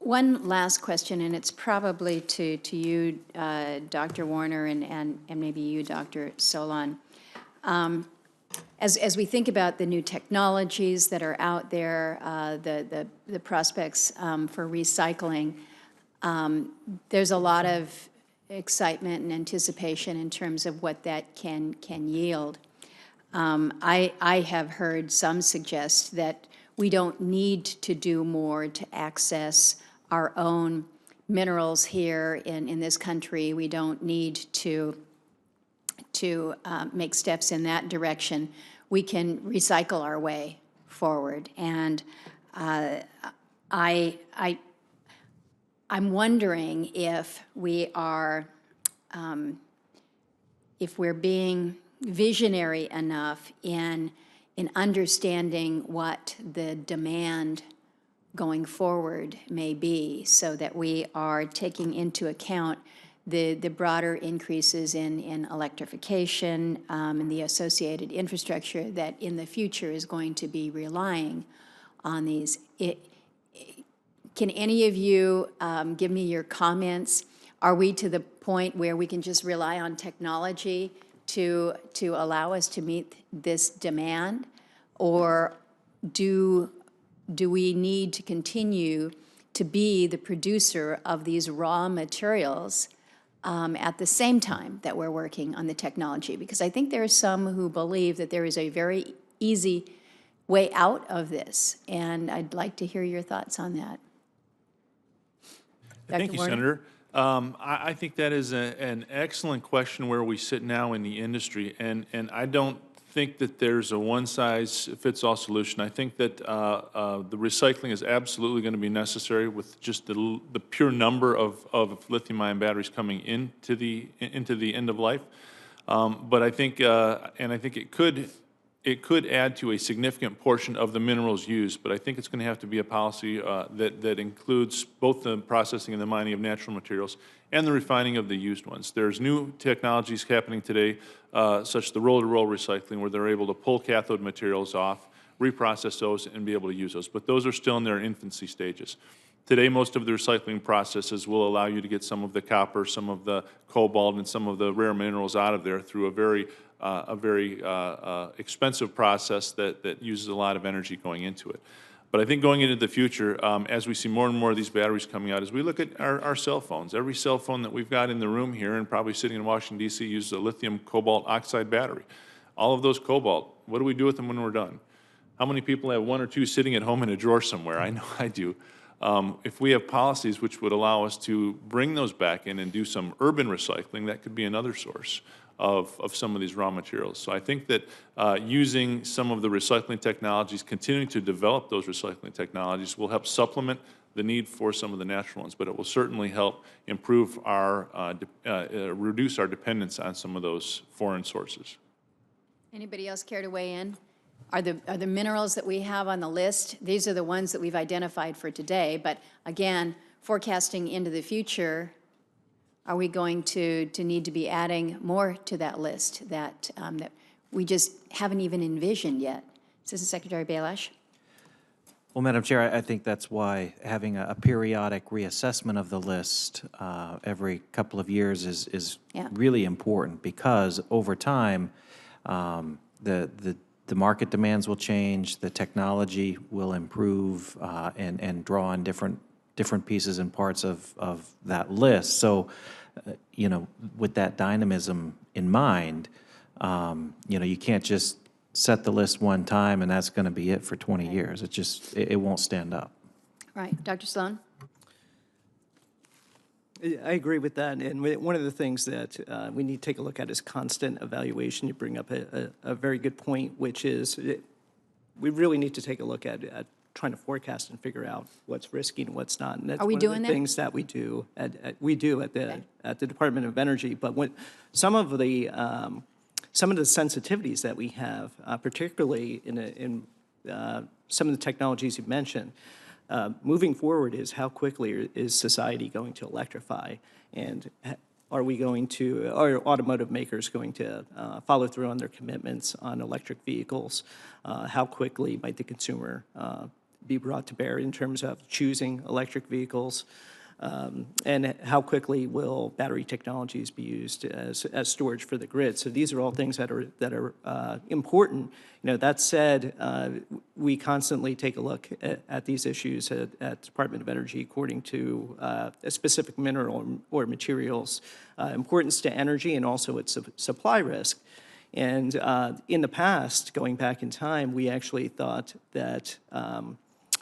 One last question, and it's probably to you, Dr. Warner, and maybe you, Dr. Solon. As we think about the new technologies that are out there, the prospects for recycling, there's a lot of excitement and anticipation in terms of what that can yield. I have heard some suggest that we don't need to do more to access our own minerals here in this country. We don't need to make steps in that direction. We can recycle our way forward. And I'm wondering if we are, if we're being visionary enough in understanding what the demand going forward may be, so that we are taking into account the broader increases in electrification and the associated infrastructure that in the future is going to be relying on these. Can any of you give me your comments? Are we to the point where we can just rely on technology to allow us to meet this demand? Or do we need to continue to be the producer of these raw materials at the same time that we're working on the technology? Because I think there are some who believe that there is a very easy way out of this, and I'd like to hear your thoughts on that. Thank you, Senator. I think that is an excellent question where we sit now in the industry, and I don't think that there's a one-size-fits-all solution. I think that the recycling is absolutely going to be necessary with just the pure number of lithium-ion batteries coming into the end of life. But I think, and I think it could add to a significant portion of the minerals used, but I think it's going to have to be a policy that includes both the processing and the mining of natural materials and the refining of the used ones. There's new technologies happening today, such as the roll-to-roll recycling, where they're able to pull cathode materials off, reprocess those, and be able to use those. But those are still in their infancy stages. Today, most of the recycling processes will allow you to get some of the copper, some of the cobalt, and some of the rare minerals out of there through a very expensive process that uses a lot of energy going into it. But I think going into the future, as we see more and more of these batteries coming out, as we look at our cell phones, every cell phone that we've got in the room here and probably sitting in Washington, D.C. uses a lithium cobalt oxide battery. All of those cobalt, what do we do with them when we're done? How many people have one or two sitting at home in a drawer somewhere? I know I do. If we have policies which would allow us to bring those back in and do some urban recycling, that could be another source of some of these raw materials. So I think that using some of the recycling technologies, continuing to develop those recycling technologies will help supplement the need for some of the natural ones, but it will certainly help improve reduce our dependence on some of those foreign sources. Anybody else care to weigh in? Are the minerals that we have on the list, these are the ones that we've identified for today, but again, forecasting into the future, are we going to need to be adding more to that list that we just haven't even envisioned yet? Assistant Secretary Bailash. Well, Madam Chair, I think that's why having a periodic reassessment of the list every couple of years is really important, because over time, the market demands will change, the technology will improve, and draw on different pieces and parts of that list. So, you know, with that dynamism in mind, you know, you can't just set the list one time and that's going to be it for 20 years. It won't stand up. Right. Dr. Sloan? I agree with that. And one of the things that we need to take a look at is constant evaluation. You bring up a very good point, which is we really need to take a look at trying to forecast and figure out what's risky and what's not. And that's one of the things that we do at the Department of Energy. But when some of the sensitivities that we have, particularly in some of the technologies you mentioned, moving forward is how quickly is society going to electrify, and are automotive makers going to follow through on their commitments on electric vehicles? How quickly might the consumer be brought to bear in terms of choosing electric vehicles? And how quickly will battery technologies be used as storage for the grid? So these are all things that are important. That said, we constantly take a look at these issues at Department of Energy according to a specific mineral or materials importance to energy and also its supply risk. And in the past, going back in time, we actually thought that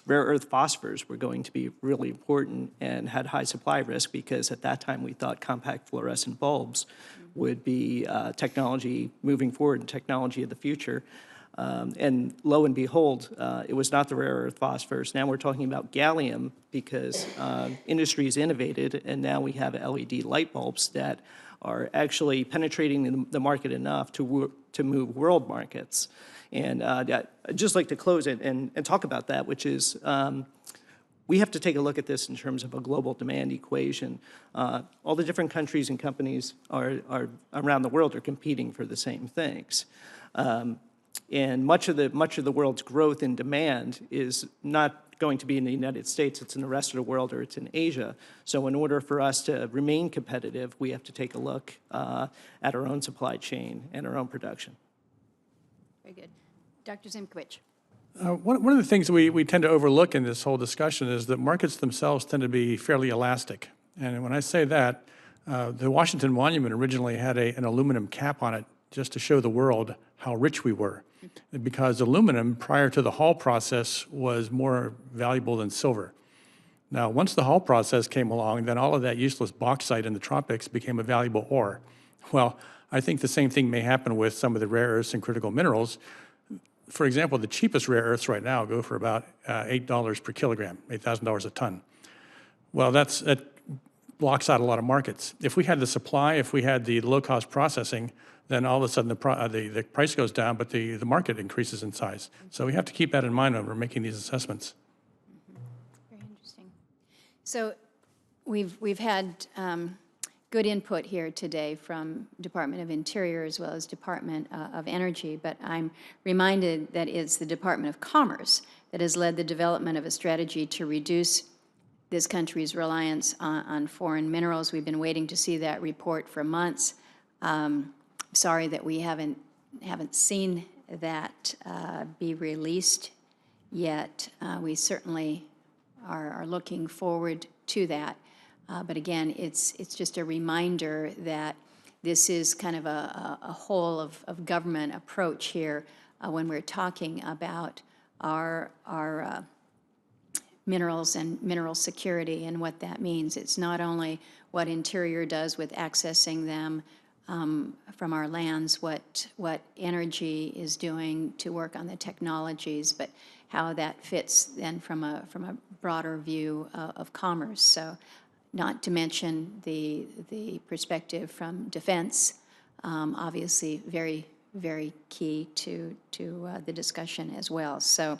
rare earth phosphors were going to be really important and had high supply risk because at that time we thought compact fluorescent bulbs would be technology moving forward and technology of the future. And lo and behold, it was not the rare earth phosphors. Now we're talking about gallium because industry's innovated, and now we have LED light bulbs that are actually penetrating the market enough to move world markets. And I'd just like to close it and talk about that, which is we have to take a look at this in terms of a global demand equation. All the different countries and companies are around the world are competing for the same things. And much of the world's growth in demand is not going to be in the United States, it's in the rest of the world or it's in Asia. So in order for us to remain competitive, we have to take a look at our own supply chain and our own production. Very good. Dr. Zimkowicz. One of the things we tend to overlook in this whole discussion is that markets themselves tend to be fairly elastic. And when I say that, the Washington Monument originally had an aluminum cap on it just to show the world how rich we were. Because aluminum, prior to the Hall process, was more valuable than silver. Now, once the Hall process came along, then all of that useless bauxite in the tropics became a valuable ore. Well, I think the same thing may happen with some of the rare earths and critical minerals. For example, the cheapest rare earths right now go for about $8 per kilogram, $8,000 a ton. Well, that blocks out a lot of markets. If we had the supply, if we had the low-cost processing, then all of a sudden the price goes down, but the market increases in size. So we have to keep that in mind when we're making these assessments. Very interesting. So we've had good input here today from Department of Interior as well as Department of Energy, but I'm reminded that it's the Department of Commerce that has led the development of a strategy to reduce this country's reliance on foreign minerals. We've been waiting to see that report for months. Sorry that we haven't seen that be released yet. We certainly are looking forward to that. But again, it's just a reminder that this is kind of a whole of government approach here when we're talking about our minerals and mineral security and what that means. It's not only what Interior does with accessing them from our lands, what energy is doing to work on the technologies, but how that fits then from a broader view of commerce. So not to mention the perspective from defense, obviously very, very key to the discussion as well. So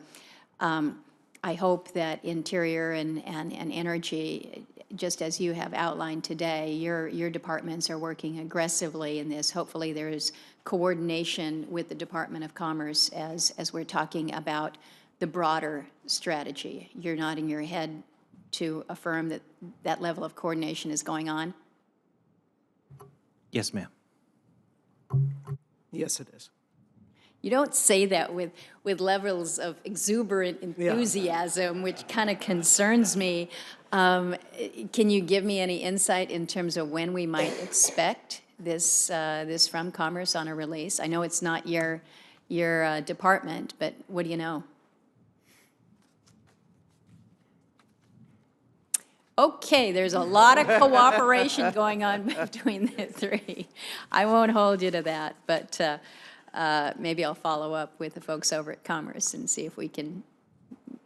I hope that Interior and Energy, just as you have outlined today, your departments are working aggressively in this. Hopefully there's coordination with the Department of Commerce as we're talking about the broader strategy. You're nodding your head to affirm that that level of coordination is going on? Yes, ma'am. Yes, it is. You don't say that with levels of exuberant enthusiasm, which kind of concerns me. Can you give me any insight in terms of when we might expect this from Commerce on a release? I know it's not your department, but what do you know? Okay, there's a lot of cooperation going on between the three. I won't hold you to that, but maybe I'll follow up with the folks over at Commerce and see if we can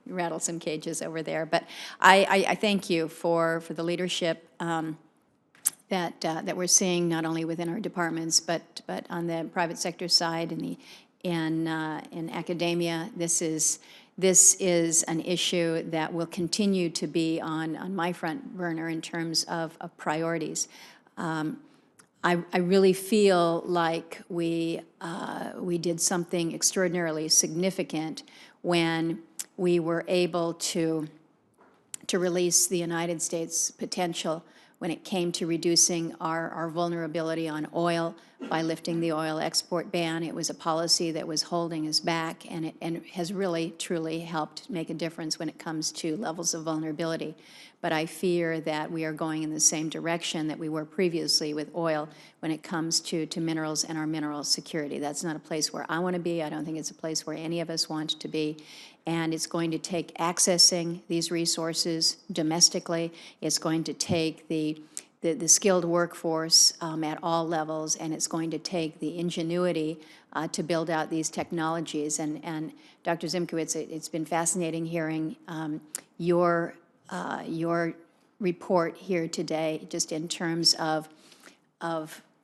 rattle some cages over there. But I thank you for the leadership that we're seeing not only within our departments but on the private sector side and in academia. This is an issue that will continue to be on my front burner in terms of priorities. I really feel like we did something extraordinarily significant when we were able to release the United States' potential when it came to reducing our vulnerability on oil by lifting the oil export ban. It was a policy that was holding us back, and it has really, truly helped make a difference when it comes to levels of vulnerability. But I fear that we are going in the same direction that we were previously with oil when it comes to minerals and our mineral security. That's not a place where I want to be. I don't think it's a place where any of us want to be. And it's going to take accessing these resources domestically. It's going to take the skilled workforce at all levels, and it's going to take the ingenuity to build out these technologies. And Dr. Zimkowitz, it's been fascinating hearing your report here today, just in terms of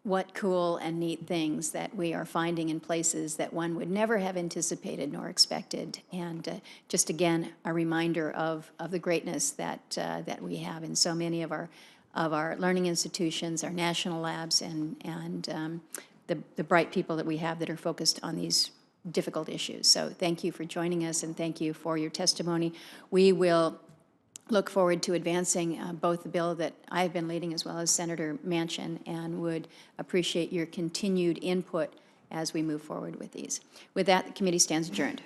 what cool and neat things that we are finding in places that one would never have anticipated nor expected. And just again, a reminder of the greatness that we have in so many of our learning institutions, our national labs, and the bright people that we have that are focused on these difficult issues. So thank you for joining us, and thank you for your testimony. We will look forward to advancing both the bill that I've been leading as well as Senator Manchin, and would appreciate your continued input as we move forward with these. With that, the committee stands adjourned.